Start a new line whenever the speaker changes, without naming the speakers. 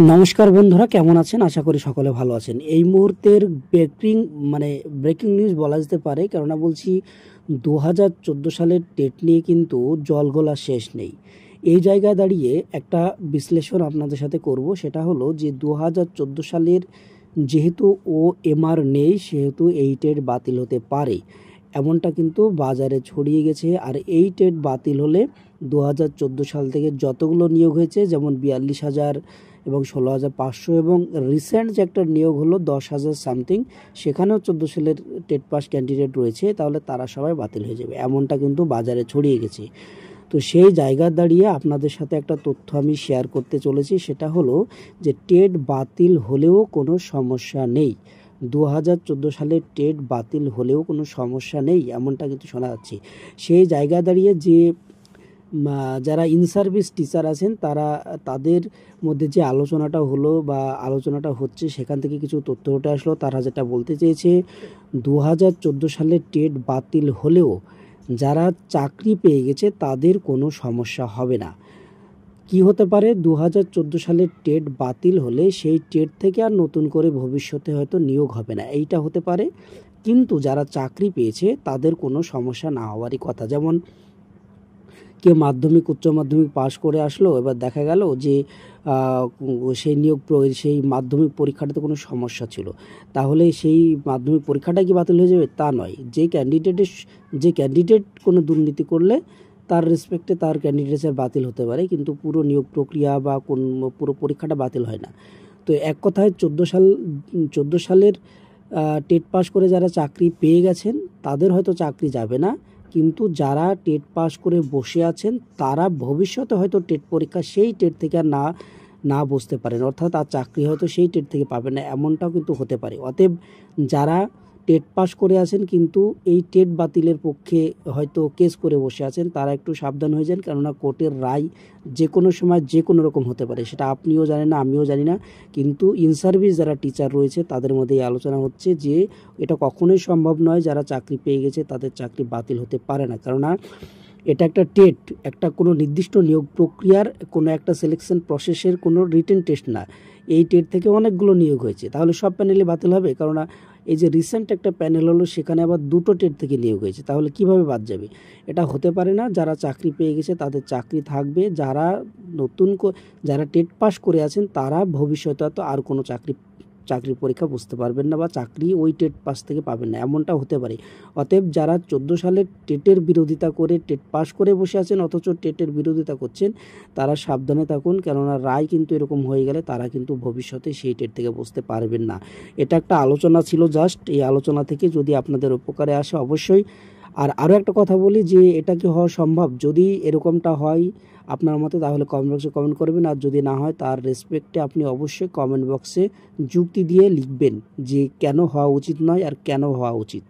নমস্কার বন্ধুরা, কেমন আছেন? আশা করি সকলে ভালো আছেন। এই মুহূর্তের ব্রেকিং নিউজ বলা যেতে পারে, কেননা বলছি 2014 সালের টেট নিয়ে কিন্তু জলঘোলা শেষ নেই। এই জায়গায় দাঁড়িয়ে একটা বিশ্লেষণ আপনাদের সাথে করব। সেটা হলো যে 2014 সালের যেহেতু OMR নেই, সেহেতু এই টেট বাতিল হতে পারে, এমনটা কিন্তু বাজারে ছড়িয়ে গেছে। আর এই টেট বাতিল হলে 2014 সাল থেকে যতগুলো নিয়োগ হয়েছে, যেমন 42,000 এবং 16,500, এবং রিসেন্ট যে একটা নিয়োগ হলো 10,000 সামথিং, সেখানেও 14 সালের টেট পাস ক্যান্ডিডেট রয়েছে, তাহলে তারা সবাই বাতিল হয়ে যাবে, এমনটা কিন্তু বাজারে ছড়িয়ে গেছে। তো সেই জায়গা দাঁড়িয়ে আপনাদের সাথে একটা তথ্য আমি শেয়ার করতে চলেছি। সেটা হলো যে টেট বাতিল হলেও কোনো সমস্যা নেই। 2014 সালের টেট বাতিল হলেও কোনো সমস্যা নেই, এমনটা কিন্তু শোনা যাচ্ছে। সেই জায়গা দাঁড়িয়ে যে যারা ইন সার্ভিস টিচার আছেন, তাদের মধ্যে যে আলোচনাটা হলো বা আলোচনাটা হচ্ছে, সেখান থেকে কিছু তথ্য উঠে আসলো। তারা যেটা বলতে চেয়েছে, 2014 সালের টেট বাতিল হলেও যারা চাকরি পেয়ে গেছে তাদের কোনো সমস্যা হবে না। কি হতে পারে? 2014 সালের টেট বাতিল হলে সেই টেট থেকে আর নতুন করে ভবিষ্যতে হয়তো নিয়োগ হবে না, এইটা হতে পারে। কিন্তু যারা চাকরি পেয়েছে তাদের কোনো সমস্যা না হওয়ারই কথা। যেমন কেউ মাধ্যমিক উচ্চ মাধ্যমিক পাশ করে আসলো, এবার দেখা গেল যে সেই মাধ্যমিক পরীক্ষাটাতে কোনো সমস্যা ছিল, তাহলে সেই মাধ্যমিক পরীক্ষাটা কি বাতিল হয়ে যাবে? তা নয়। যে ক্যান্ডিডেট কোনো দুর্নীতি করলে তার রেসপেক্টে তার ক্যান্ডিডেটসের বাতিল হতে পারে, কিন্তু পুরো নিয়োগ প্রক্রিয়া বা পুরো পরীক্ষাটা বাতিল হয় না। তো এক কথায় 14 সালের টেট পাস করে যারা চাকরি পেয়ে গেছেন তাদের হয়তো চাকরি যাবে না, কিন্তু যারা টেট পাস করে বসে আছেন তারা ভবিষ্যতে হয়তো টেট পরীক্ষা সেই টেট থেকে আর না বসতে পারেন, অর্থাৎ আর চাকরি হয়তো সেই টেট থেকে পাবেন না, এমনটাও কিন্তু হতে পারে। অতএব যারা টেট পাস করে আছেন কিন্তু এই টেট বাতিলের পক্ষে হয়তো কেস করে বসে আছেন, তারা একটু সাবধান হয়ে যান, কেননা কোর্টের রায় যে কোনো সময় যে কোনো রকম হতে পারে, সেটা আপনিও জানেন না, আমিও জানি না। কিন্তু ইন সার্ভিস যারা টিচার রয়েছে তাদের মধ্যে এই আলোচনা হচ্ছে যে এটা কখনোই সম্ভব নয়, যারা চাকরি পেয়ে গেছে তাদের চাকরি বাতিল হতে পারে না, কেননা এটা একটা টেট, একটা কোনো নির্দিষ্ট নিয়োগ প্রক্রিয়ার কোনো একটা সিলেকশন প্রসেসের কোনো রিটেন টেস্ট না। এই টেট থেকে অনেকগুলো নিয়োগ হয়েছে, তাহলে সব প্যানেলে বাতিল হবে? কেননা এই যে রিসেন্ট একটা প্যানেল হলো, সেখানে আবার 2টো টেট থেকে নিয়োগ হয়েছে, তাহলে কিভাবে বাদ যাবে? এটা হতে পারে না। যারা চাকরি পেয়ে গেছে তাদের চাকরি থাকবে, যারা টেট পাস করে আছেন তারা ভবিষ্যতে হয়তো আর কোনো চাকরির পরীক্ষা বুঝতে পারবেন না, বা চাকরি ওই টেট পাস থেকে পাবেন না, এমনটা হতে পারে। অতএব যারা 14 সালের টেটের বিরোধিতা করে টেট পাস করে বসে আছেন অথচ টেটের বিরোধিতা করছেন, তারা সাবধানে থাকুন, কেননা রায় কিন্তু এরকম হয়ে গেলে তারা কিন্তু ভবিষ্যতে সেই টেট থেকে বসতে পারবেন না। এটা একটা আলোচনা ছিল জাস্ট, এই আলোচনা থেকে যদি আপনাদের উপকারে আসে অবশ্যই। আর আরও একটা কথা বলি যে এটা কি হওয়া সম্ভব? যদি এরকমটা হয় আপনার মতে, তাহলে কমেন্ট বক্সে কমেন্ট করবেন, আর যদি না হয় তার রেসপেক্টে আপনি অবশ্যই কমেন্ট বক্সে যুক্তি দিয়ে লিখবেন যে কেন হওয়া উচিত নয় আর কেন হওয়া উচিত।